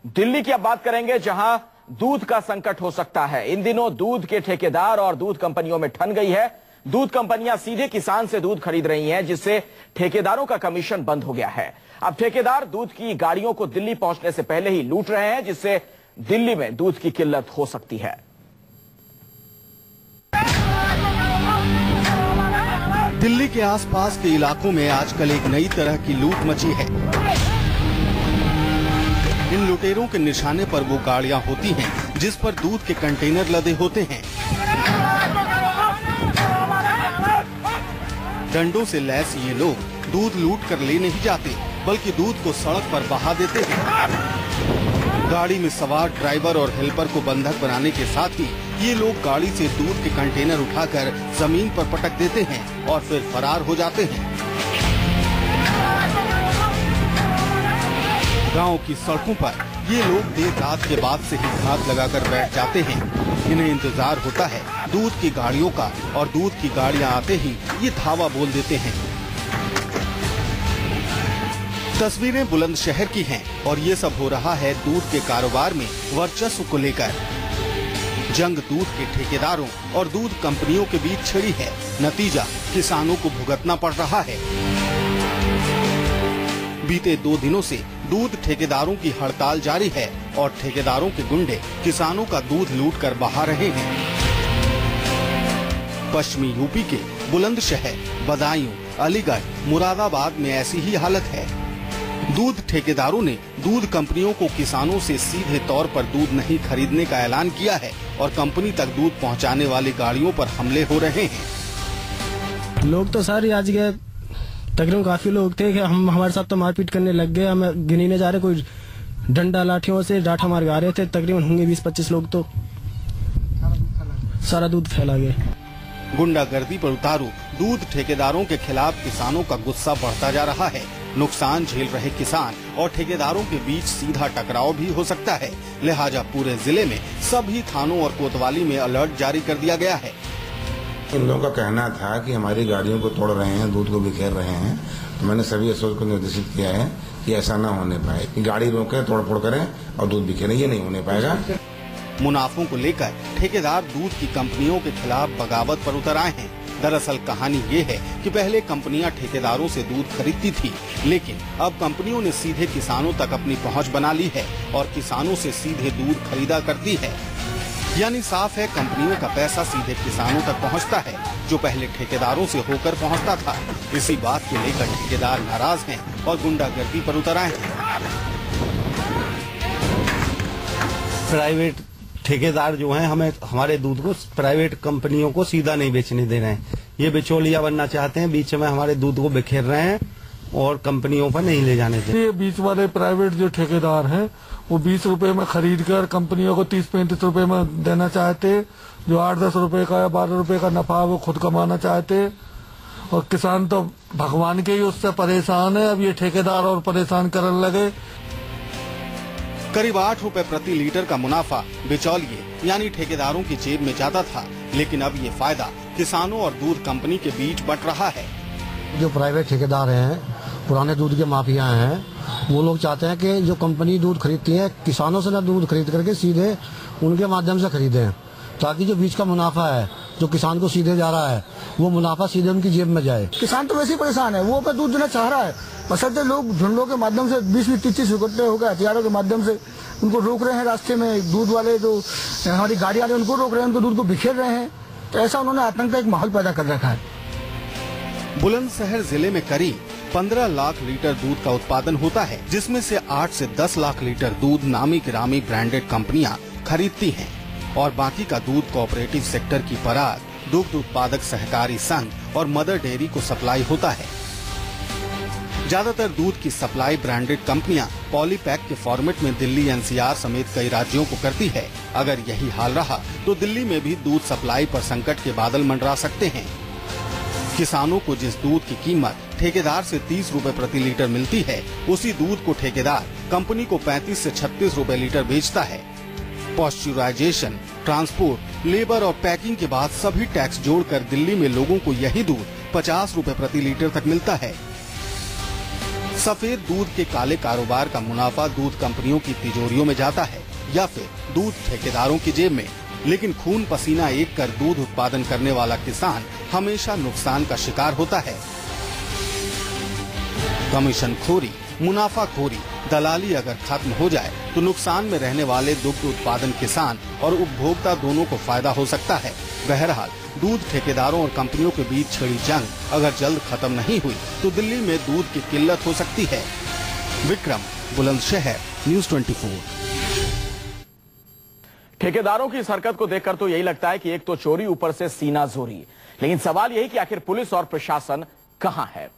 दिल्ली की अब बात करेंगे, जहां दूध का संकट हो सकता है। इन दिनों दूध के ठेकेदार और दूध कंपनियों में ठन गई है। दूध कंपनियां सीधे किसान से दूध खरीद रही हैं, जिससे ठेकेदारों का कमीशन बंद हो गया है। अब ठेकेदार दूध की गाड़ियों को दिल्ली पहुंचने से पहले ही लूट रहे हैं, जिससे दिल्ली में दूध की किल्लत हो सकती है। दिल्ली के आसपास के इलाकों में आजकल एक नई तरह की लूट मची है। इन लुटेरों के निशाने पर वो गाड़ियां होती हैं जिस पर दूध के कंटेनर लदे होते हैं। डंडों से लैस ये लोग दूध लूट कर ले नहीं जाते, बल्कि दूध को सड़क पर बहा देते हैं। गाड़ी में सवार ड्राइवर और हेल्पर को बंधक बनाने के साथ ही ये लोग गाड़ी से दूध के कंटेनर उठाकर जमीन पर पटक देते हैं और फिर फरार हो जाते हैं। गांव की सड़कों पर ये लोग देर रात के बाद से ही घात लगाकर बैठ जाते हैं। इन्हें इंतजार होता है दूध की गाड़ियों का, और दूध की गाड़ियां आते ही ये धावा बोल देते हैं। तस्वीरें बुलंदशहर की हैं और ये सब हो रहा है दूध के कारोबार में वर्चस्व को लेकर। जंग दूध के ठेकेदारों और दूध कंपनियों के बीच छिड़ी है। नतीजा किसानों को भुगतना पड़ रहा है। बीते 2 दिनों से दूध ठेकेदारों की हड़ताल जारी है और ठेकेदारों के गुंडे किसानों का दूध लूट कर बहा रहे हैं। पश्चिमी यूपी के बुलंदशहर, बदायूं, अलीगढ़, मुरादाबाद में ऐसी ही हालत है। दूध ठेकेदारों ने दूध कंपनियों को किसानों से सीधे तौर पर दूध नहीं खरीदने का ऐलान किया है और कंपनी तक दूध पहुंचाने वाली गाड़ियों पर हमले हो रहे हैं। लोग तो सारे आज गए, तकरीबन काफी लोग थे कि हमारे साथ तो मारपीट करने लग गए। हमें गिनने जा रहे, कोई डंडा लाठियों से डांठा मार के आ रहे थे। तकरीबन होंगे 20-25 लोग, तो सारा दूध फैला गया। गुंडागर्दी पर उतारू दूध ठेकेदारों के खिलाफ किसानों का गुस्सा बढ़ता जा रहा है। नुकसान झेल रहे किसान और ठेकेदारों के बीच सीधा टकराव भी हो सकता है। लिहाजा पूरे जिले में सभी थानों और कोतवाली में अलर्ट जारी कर दिया गया है। इन लोगों का कहना था कि हमारी गाड़ियों को तोड़ रहे हैं, दूध को बिखेर रहे हैं, तो मैंने सभी एसओ को निर्देशित किया है कि ऐसा न होने पाए। गाड़ी रोके, तोड़फोड़ करें और दूध बिखेरें, ये नहीं होने पाएगा। मुनाफों को लेकर ठेकेदार दूध की कंपनियों के खिलाफ बगावत पर उतर आए हैं। दरअसल कहानी ये है कि पहले कंपनियां ठेकेदारों से दूध खरीदती थी, लेकिन अब कंपनियों ने सीधे किसानों तक अपनी पहुंच बना ली है और किसानों से सीधे दूध खरीदा करती है। यानी साफ है, कंपनियों का पैसा सीधे किसानों तक पहुंचता है, जो पहले ठेकेदारों से होकर पहुंचता था। इसी बात के लेकर ठेकेदार नाराज हैं और गुंडागर्दी पर उतर आए हैं। प्राइवेट ठेकेदार जो हैं हमें हमारे दूध को प्राइवेट कंपनियों को सीधा नहीं बेचने दे रहे हैं। ये बिचौलिया बनना चाहते हैं, बीच में हमारे दूध को बिखेर रहे हैं और कंपनियों पर नहीं ले जाने दे। ये बीच वाले प्राइवेट जो ठेकेदार हैं वो 20 रुपए में खरीद कर कंपनियों को 30-35 रुपए में देना चाहते। जो 8-10 रुपए का या 12 रुपए का नफा वो खुद कमाना चाहते, और किसान तो भगवान के ही उससे परेशान है। अब ये ठेकेदार और परेशान करने लगे। करीब 8 रुपए प्रति लीटर का मुनाफा बिचौलिए यानी ठेकेदारों की जेब में जाता था, लेकिन अब ये फायदा किसानों और दूध कंपनी के बीच बंट रहा है। जो प्राइवेट ठेकेदार हैं, पुराने दूध के माफिया हैं, वो लोग चाहते हैं कि जो कंपनी दूध खरीदती है किसानों से ना दूध खरीद करके सीधे उनके माध्यम से खरीदें, ताकि जो बीच का मुनाफा है जो किसान को सीधे जा रहा है वो मुनाफा सीधे उनकी जेब में जाए। किसान तो वैसे ही परेशान है, वो अपना दूध देना चाह रहा है, बशर्ते लोग झुंडों के माध्यम से 20-30 इकट्ठे होकर हथियारों के माध्यम से उनको रोक रहे हैं। रास्ते में दूध वाले जो हमारी गाड़ी वाले उनको रोक रहे हैं, उनको दूध को बिखेर रहे हैं। तो ऐसा उन्होंने आतंक का एक माहौल पैदा कर रखा है। बुलंदशहर जिले में करीब 15 लाख लीटर दूध का उत्पादन होता है, जिसमें से 8 से 10 लाख लीटर दूध नामी गिरामी ब्रांडेड कंपनियां खरीदती हैं और बाकी का दूध कोऑपरेटिव सेक्टर की पराग, दुग्ध उत्पादक सहकारी संघ और मदर डेयरी को सप्लाई होता है। ज्यादातर दूध की सप्लाई ब्रांडेड कंपनियां पॉलीपैक के फॉर्मेट में दिल्ली, एनसीआर समेत कई राज्यों को करती है। अगर यही हाल रहा तो दिल्ली में भी दूध सप्लाई पर संकट के बादल मंडरा सकते हैं। किसानों को जिस दूध की कीमत ठेकेदार से 30 रुपए प्रति लीटर मिलती है, उसी दूध को ठेकेदार कंपनी को 35 से 36 रुपए लीटर बेचता है। पॉस्चराइजेशन, ट्रांसपोर्ट, लेबर और पैकिंग के बाद सभी टैक्स जोड़कर दिल्ली में लोगों को यही दूध 50 रुपए प्रति लीटर तक मिलता है। सफेद दूध के काले कारोबार का मुनाफा दूध कंपनियों की तिजोरियों में जाता है या फिर दूध ठेकेदारों की जेब में। लेकिन खून पसीना एक कर दूध उत्पादन करने वाला किसान हमेशा नुकसान का शिकार होता है। कमीशनखोरी, मुनाफाखोरी, दलाली अगर खत्म हो जाए तो नुकसान में रहने वाले दुग्ध उत्पादन किसान और उपभोक्ता दोनों को फायदा हो सकता है। बहरहाल दूध ठेकेदारों और कंपनियों के बीच छिड़ी जंग अगर जल्द खत्म नहीं हुई तो दिल्ली में दूध की किल्लत हो सकती है। विक्रम, बुलंदशहर, न्यूज़ 24। ठेकेदारों की इस हरकत को देखकर तो यही लगता है कि एक तो चोरी, ऊपर से सीना जोरी। लेकिन सवाल यही कि आखिर पुलिस और प्रशासन कहां है।